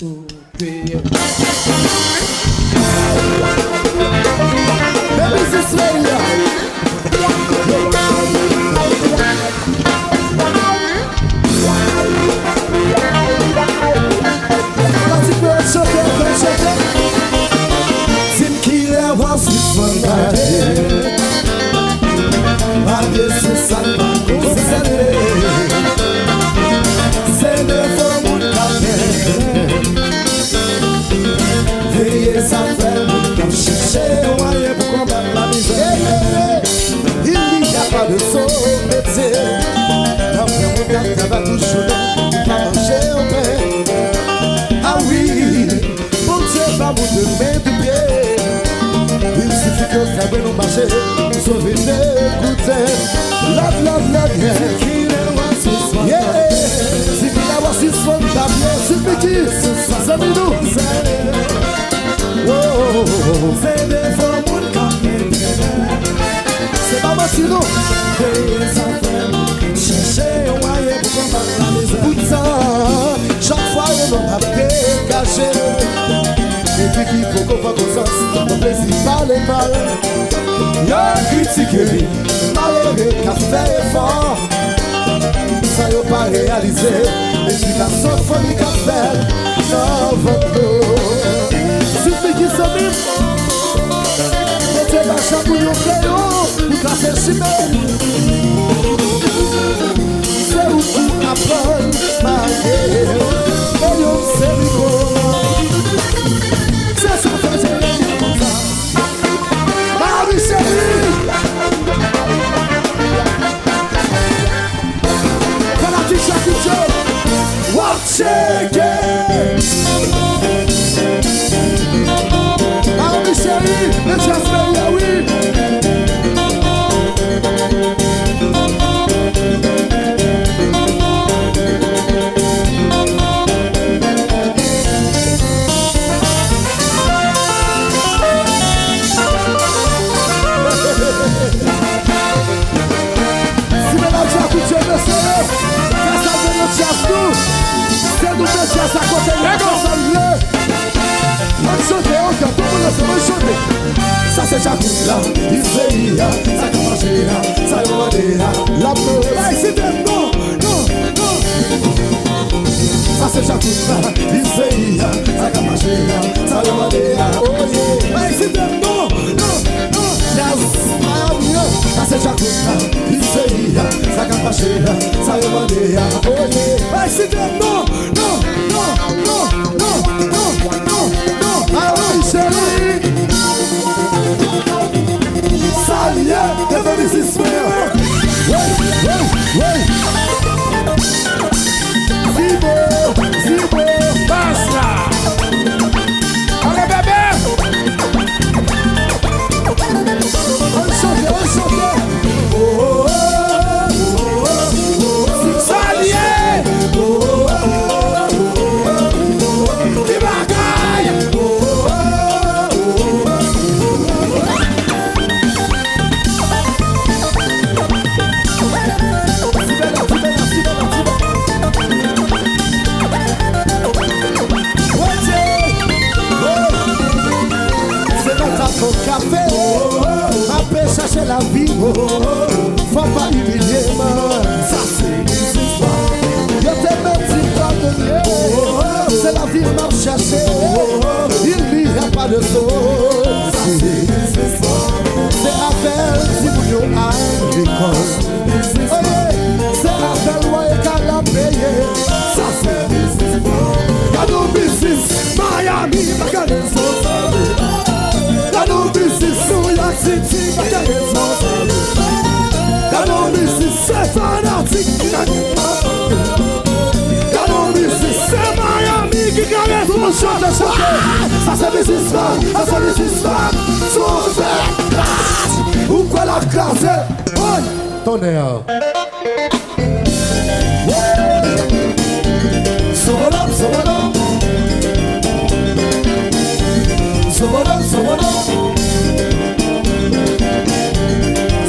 2, 3. Baby, this way, Tim Killer was his one ma Yesu salva concerne c'est le fond mon café veillez à faire mon chercher au moyen pour combattre la misère. Il n'y a pas de sauveté dans mon café va toujours pas manger au pain. Ah oui, mon Dieu va vous donner du pied. Il suffit que le cabri nous marche, sauver d'écouter. Love, love, love, yeah. Yeah. Si qu'il a voir si son papier, c'est petit, c'est nous. Oh, c'est des formes de c'est pas moi si nous. Chercher un moyen pour combattre la misère. Pourtant, chaque fois on a dégagé. Et puis qu'il faut qu'on voit conscience, mon plaisir par les mal. Y'a critiqué, malheureux qu'a fait effort. Ça y'a pas réalisé, l'explication folie qu'a fait dans votre dos. Suffit qu'il se mime, mettez la chambre pour nous créer, pour casser le chimère. C'est où pour apprendre, ma guerre, et y'en c'est rigolo. Shake it! Ah oui chérie, le jasmin là oui. Si mesdames et messieurs, grâce à notre jasmin. C'est nous qui à côté de l'ensemble. On chante encore, tout le monde se chanter. Ça c'est Jacoulla, Iséia, ça Kamachia, ça Yomadea, la peur. Hey, c'est non, non, non. Ça c'est Jacoulla, Iséia, ça Kamachia, ça Yomadea, oh yeah. Hey, c'est non, non, non. Ça c'est Jacoulla, Iséia, ça Kamachia, ça Yomadea, oh yeah. Hey, c'est non. Ah oui, chérie. Salut, devant les espoirs. Zibo, basta. Allez, bébé. On chante. Oh, salut. Café, après chercher la vie, faut pas humilier, ça c'est une histoire. Je t'ai même pardonné, c'est la vie m'a cherché, il n'y a pas de saut. Ça c'est une histoire. C'est Abel, si vous nous avez c'est Abel, ouais, qu'à la payer. Ça c'est une histoire. Y'a nos business, Miami, Magalhães. New York City, but there is no that don't miss it, say fanatic. That don't miss it, say Miami, qui caresse mon shot de choqué. Ça c'est businessman, ça c'est businessman. Sauve ou quoi la classe? Oi, tonnerre. Sobolom, sobolom.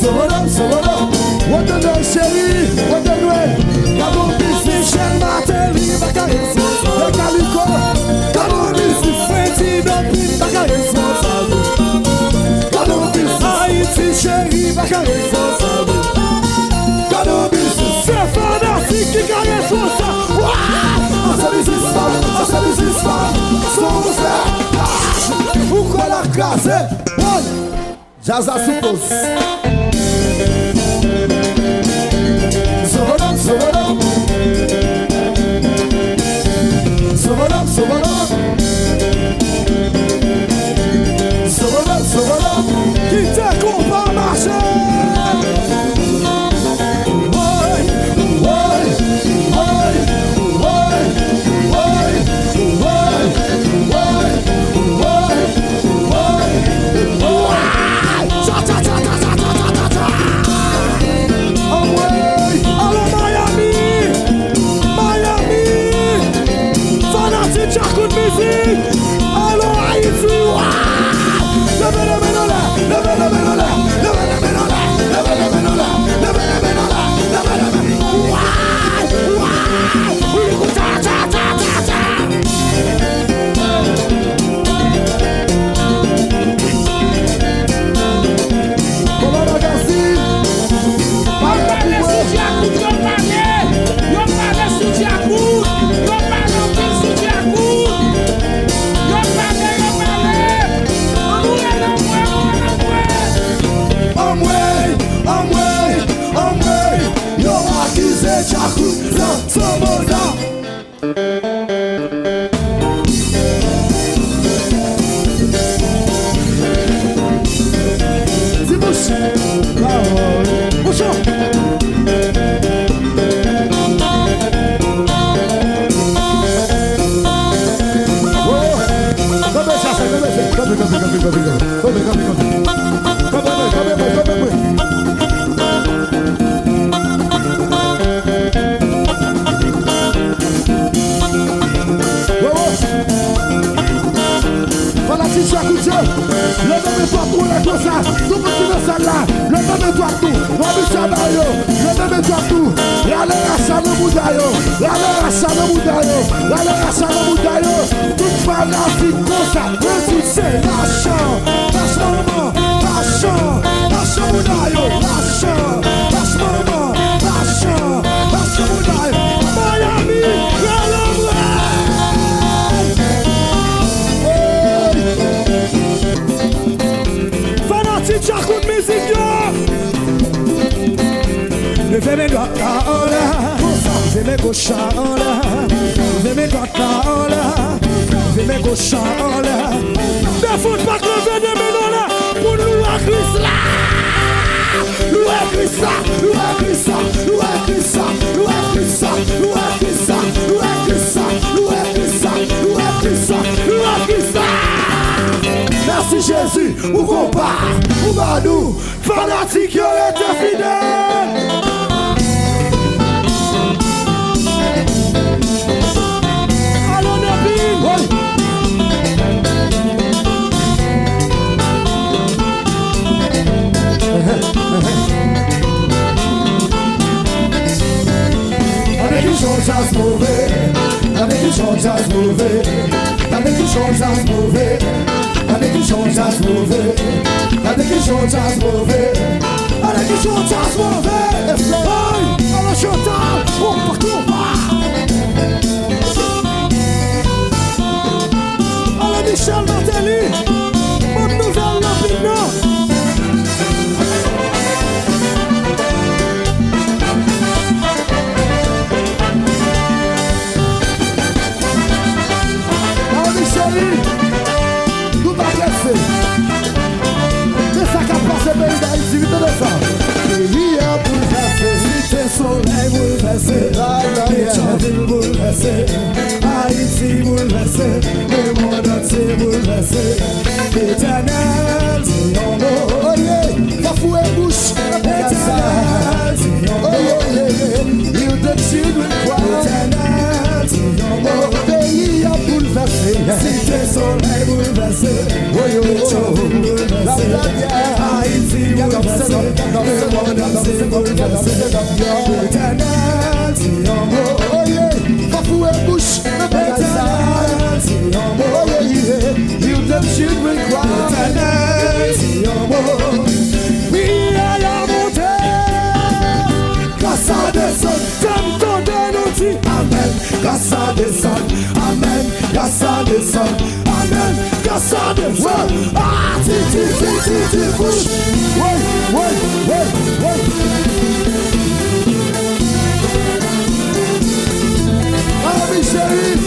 Sobolom, sobolom. What the no chérie, what the no. Y'a mon business, Michel Martelly, Macarena, le Calico. casé. Jazz à suppose. Sovolam, sovolam. Sovolam, sovolam. Sovolam, sovolam. Qui te combat marcher? Merci Jésus, ou combat, ou Manu, fanatique, qui aurait été fidèle. Allons Nabil, avec une chose à se mouver, avec une chose à se mouver, avec une chose à se mouver. Avec une chose à se mouver, avec une chose à se mouver, avec une chose à se mouver. Hey, à la Chantal, on part combat. À la Michel Martelly, bonne nouvelle rapidement. À la Michel. C'est ça qu'a passé le pays d'Haïti, vite de ça. Pays a bouleversé, cité soleil bouleversé, Pétionville bouleversé, Haïti bouleversé, le monde entier bouleversé. Éternel, c'est ton nom. Oh yeah, Kafou et bouche, éternel, c'est ton nom. Oh yeah, you the children cry. Éternel, c'est ton nom. Pays a bouleversé, cité soleil bouleversé, Pétionville bouleversé, Haïti bouleversé, le monde entier bouleversé. Éternel, c'est ton nom. Oh yeah, Kafou et bouche, éternel, c'est ton nom. Oh yeah, you the children cry. Éternel, c'est ton nom. Oui, à la montée, grâce à descend, comme ton dénouti. Amen, grâce à descend, amen, grâce à descend, amen, grâce caça de sol. Ah, ti, push. Oi. Ah, mi chérie.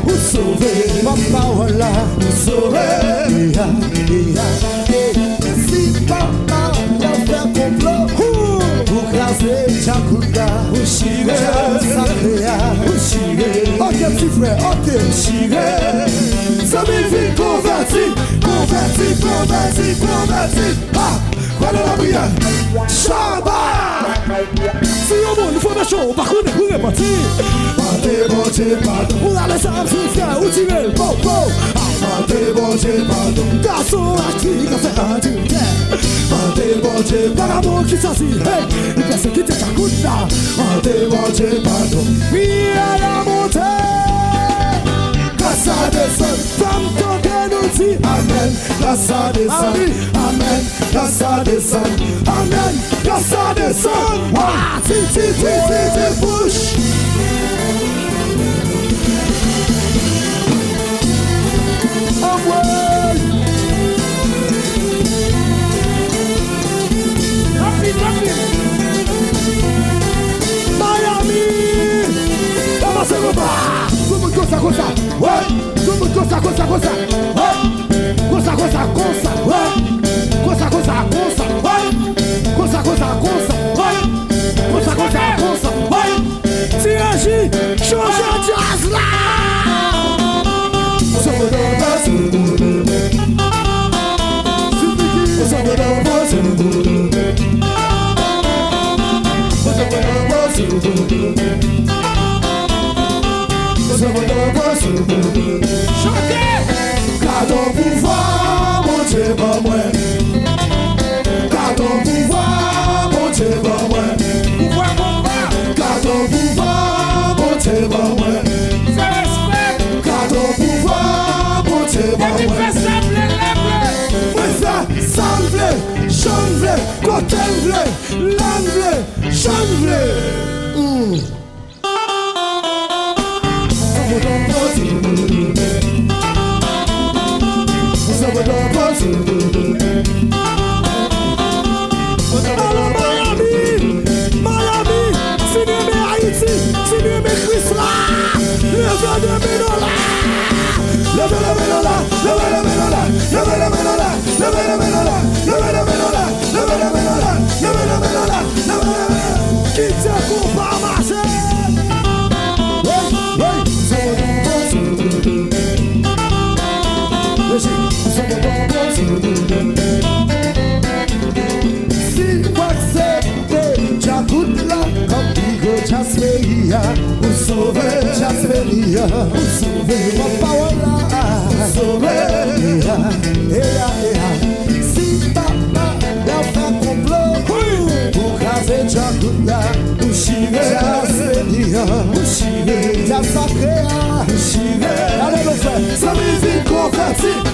O sauver, papa voilà, o sauver, Si papa l'a fait complot, pour craser Jacuda, o chigé, o chigé, ok petit frère, ok, chigé, ça me fait converti, ah, quoi de la prière, Shabbat, si on monte, il faut des choses, par contre, vous repartir. Pardon, on a les âmes sur le frère, où tirer le popo. Pardon, garçon à qui il a fait un duté. Par amour qui s'assit, hey, il peut se quitter ta goutte là. Pardon, puis à la montée. Grâce à des sons, femme tant qu'elle nous dit Amen, grâce à des sons, Amen, grâce à des sons, Amen, grâce à des sons. Wah, ti, push. Miami, vamos a robar. Vamos cosa, ouais. Vamos cosa, ouais. Cosa, ouais. Cosa, ouais. Cosa, ouais. Tirage, change un jazz là. Car ton pouvoir, mon Dieu, pas moi. Car ton pouvoir, mon Dieu, pas moi. Car ton pouvoir, mon Dieu, pas moi. Car ton pouvoir, mon Dieu, pas moi. Semble, change, côté vle, l'angle, change. Miami, cinéma Haïti, cinéma Chris là, qui t'a combat marché. Si vous acceptez, j'acoute là, comme Bigo, j'asperia, vous sauvez, j'asperia, vous sauvez, ma parole, sauvez, si papa l'a fait complot, pour craser j'acoute là, vous chirez, j'asperia, vous chirez, j'asperia, vous chirez, allez le faire, ça me fait convertir.